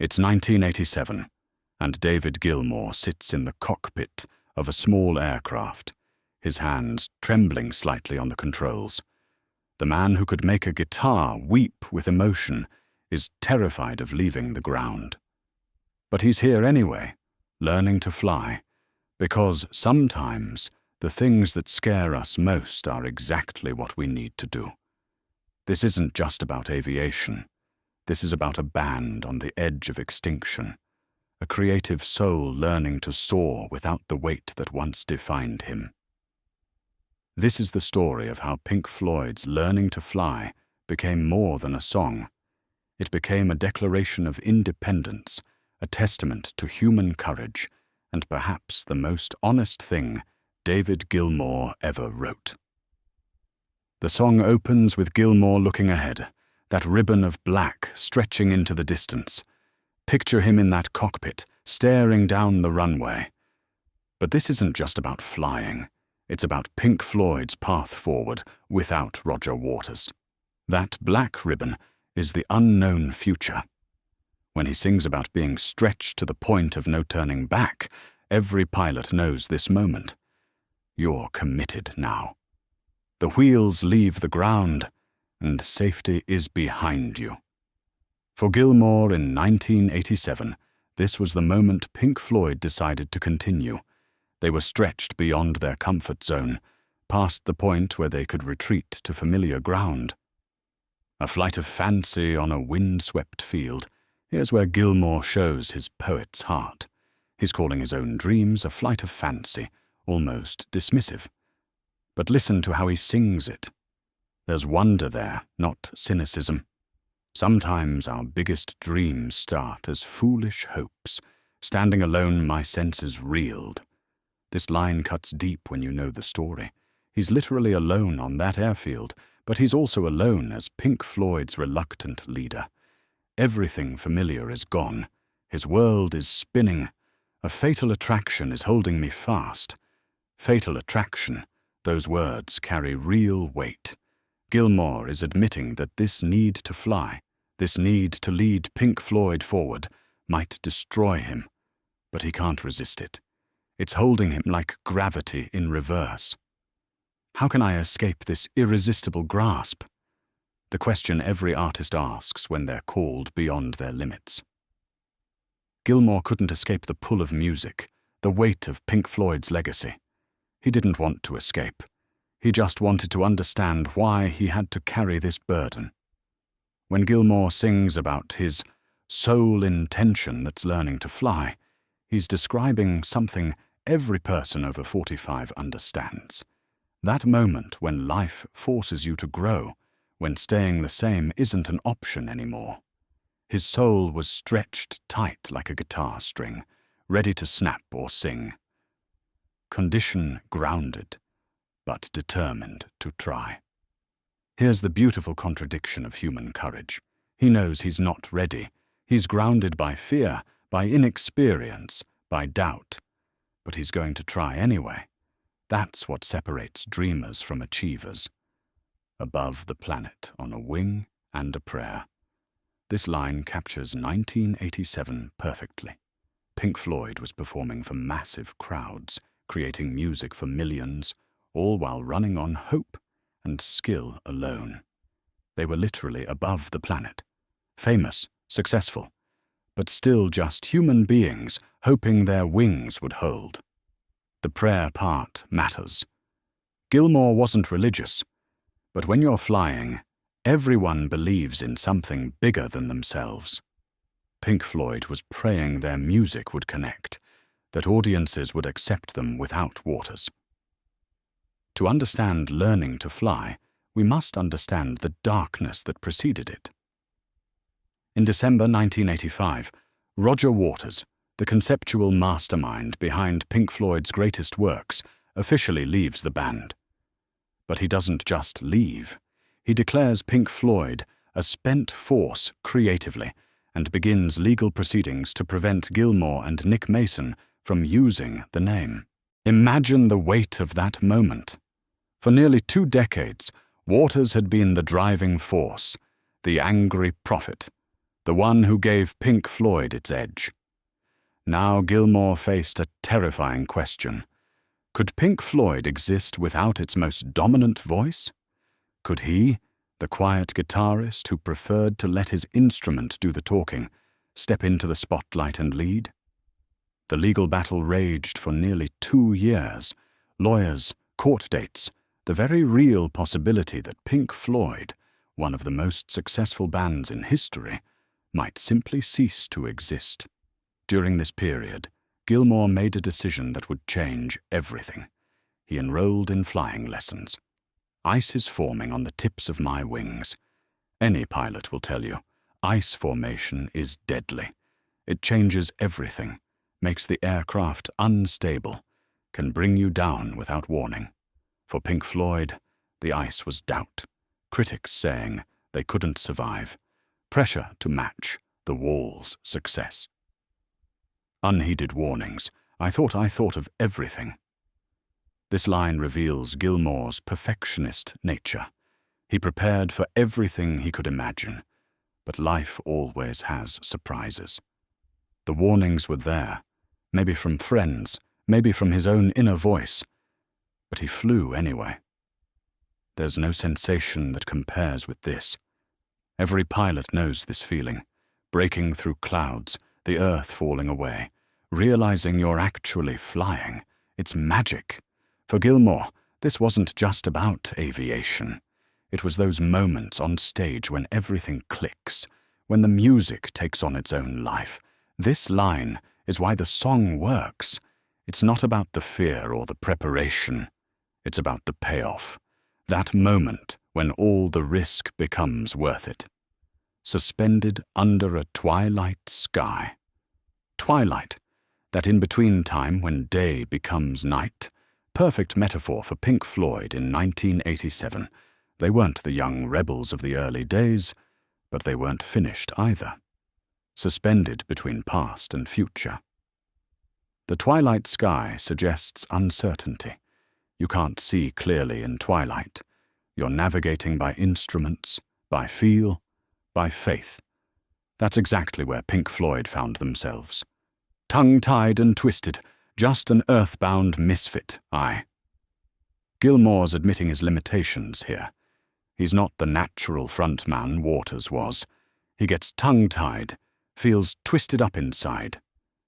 It's 1987, and David Gilmour sits in the cockpit of a small aircraft, his hands trembling slightly on the controls. The man who could make a guitar weep with emotion is terrified of leaving the ground. But he's here anyway, learning to fly, because sometimes the things that scare us most are exactly what we need to do. This isn't just about aviation. This is about a band on the edge of extinction, a creative soul learning to soar without the weight that once defined him. This is the story of how Pink Floyd's Learning to Fly became more than a song. It became a declaration of independence, a testament to human courage, and perhaps the most honest thing David Gilmour ever wrote. The song opens with Gilmour looking ahead, that ribbon of black stretching into the distance. Picture him in that cockpit, staring down the runway. But this isn't just about flying. It's about Pink Floyd's path forward without Roger Waters. That black ribbon is the unknown future. When he sings about being stretched to the point of no turning back, every pilot knows this moment. You're committed now. The wheels leave the ground, and safety is behind you. For Gilmour in 1987, this was the moment Pink Floyd decided to continue. They were stretched beyond their comfort zone, past the point where they could retreat to familiar ground. A flight of fancy on a wind-swept field. Here's where Gilmour shows his poet's heart. He's calling his own dreams a flight of fancy, almost dismissive. But listen to how he sings it. There's wonder there, not cynicism. Sometimes our biggest dreams start as foolish hopes. Standing alone, my senses reeled. This line cuts deep when you know the story. He's literally alone on that airfield, but he's also alone as Pink Floyd's reluctant leader. Everything familiar is gone. His world is spinning. A fatal attraction is holding me fast. Fatal attraction. Those words carry real weight. Gilmour is admitting that this need to fly, this need to lead Pink Floyd forward, might destroy him. But he can't resist it. It's holding him like gravity in reverse. How can I escape this irresistible grasp? The question every artist asks when they're called beyond their limits. Gilmour couldn't escape the pull of music, the weight of Pink Floyd's legacy. He didn't want to escape. He just wanted to understand why he had to carry this burden. When Gilmour sings about his soul intention that's learning to fly, he's describing something every person over 45 understands. That moment when life forces you to grow, when staying the same isn't an option anymore. His soul was stretched tight like a guitar string, ready to snap or sing. Condition grounded, but determined to try. Here's the beautiful contradiction of human courage. He knows he's not ready. He's grounded by fear, by inexperience, by doubt. But he's going to try anyway. That's what separates dreamers from achievers. Above the planet on a wing and a prayer. This line captures 1987 perfectly. Pink Floyd was performing for massive crowds, creating music for millions, all while running on hope and skill alone. They were literally above the planet, famous, successful, but still just human beings hoping their wings would hold. The prayer part matters. Gilmour wasn't religious, but when you're flying, everyone believes in something bigger than themselves. Pink Floyd was praying their music would connect, that audiences would accept them without Waters. To understand Learning to Fly, we must understand the darkness that preceded it. In December 1985, Roger Waters, the conceptual mastermind behind Pink Floyd's greatest works, officially leaves the band. But he doesn't just leave. He declares Pink Floyd a spent force creatively and begins legal proceedings to prevent Gilmour and Nick Mason from using the name. Imagine the weight of that moment. For nearly 2 decades, Waters had been the driving force, the angry prophet. the one who gave Pink Floyd its edge. Now Gilmour faced a terrifying question. Could Pink Floyd exist without its most dominant voice? Could he, the quiet guitarist who preferred to let his instrument do the talking, step into the spotlight and lead? The legal battle raged for nearly 2 years. Lawyers, court dates, the very real possibility that Pink Floyd, one of the most successful bands in history, might simply cease to exist. During this period, Gilmour made a decision that would change everything. He enrolled in flying lessons. Ice is forming on the tips of my wings. Any pilot will tell you, ice formation is deadly. It changes everything, makes the aircraft unstable, can bring you down without warning. For Pink Floyd, the ice was doubt, critics saying they couldn't survive, pressure to match the wall's success. Unheeded warnings, I thought of everything. This line reveals Gilmour's perfectionist nature. He prepared for everything he could imagine, but life always has surprises. The warnings were there, maybe from friends, maybe from his own inner voice, but he flew anyway. There's no sensation that compares with this. Every pilot knows this feeling, breaking through clouds, the earth falling away, realizing you're actually flying. It's magic. For Gilmour, this wasn't just about aviation. It was those moments on stage when everything clicks, when the music takes on its own life. This line is why the song works. It's not about the fear or the preparation. It's about the payoff. That moment when all the risk becomes worth it. Suspended under a twilight sky. Twilight, that in-between time when day becomes night. Perfect metaphor for Pink Floyd in 1987. They weren't the young rebels of the early days, but they weren't finished either. Suspended between past and future. The twilight sky suggests uncertainty. You can't see clearly in twilight. You're navigating by instruments, by feel, by faith. That's exactly where Pink Floyd found themselves. Tongue-tied and twisted, just an earthbound misfit, aye. Gilmour's admitting his limitations here. He's not the natural frontman Waters was. He gets tongue-tied, feels twisted up inside.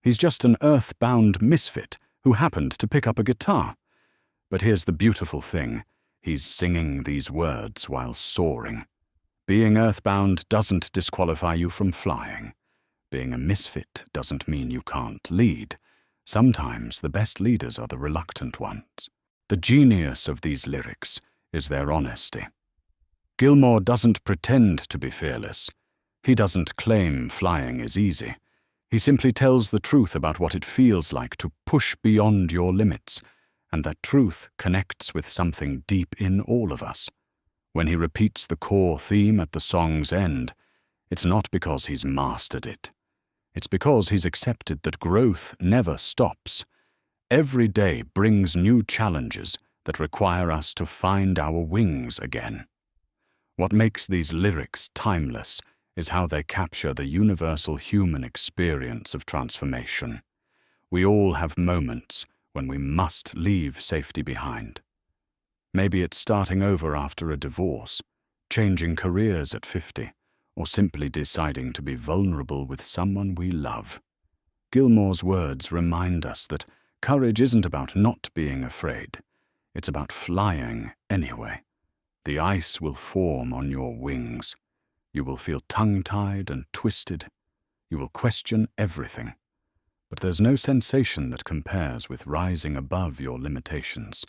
He's just an earthbound misfit who happened to pick up a guitar. But here's the beautiful thing. He's singing these words while soaring. Being earthbound doesn't disqualify you from flying. Being a misfit doesn't mean you can't lead. Sometimes the best leaders are the reluctant ones. The genius of these lyrics is their honesty. Gilmour doesn't pretend to be fearless. He doesn't claim flying is easy. He simply tells the truth about what it feels like to push beyond your limits, and that truth connects with something deep in all of us. When he repeats the core theme at the song's end, it's not because he's mastered it. It's because he's accepted that growth never stops. Every day brings new challenges that require us to find our wings again. What makes these lyrics timeless is how they capture the universal human experience of transformation. We all have moments when we must leave safety behind. Maybe it's starting over after a divorce, changing careers at 50, or simply deciding to be vulnerable with someone we love. Gilmour's words remind us that courage isn't about not being afraid. It's about flying anyway. The ice will form on your wings. You will feel tongue-tied and twisted. You will question everything. But there's no sensation that compares with rising above your limitations.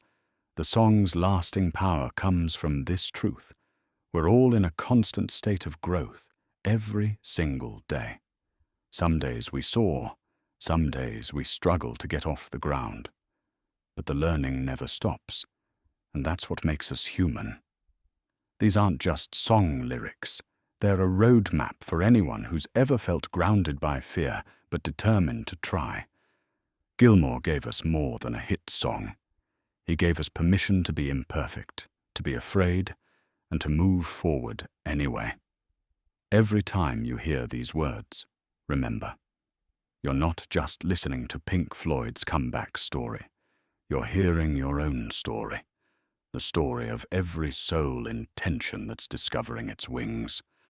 The song's lasting power comes from this truth. We're all in a constant state of growth, every single day. Some days we soar, some days we struggle to get off the ground. But the learning never stops, and that's what makes us human. These aren't just song lyrics. They're a roadmap for anyone who's ever felt grounded by fear but determined to try. Gilmour gave us more than a hit song. He gave us permission to be imperfect, to be afraid, and to move forward anyway. Every time you hear these words, remember, you're not just listening to Pink Floyd's comeback story. You're hearing your own story, the story of every soul in tension that's discovering its wings.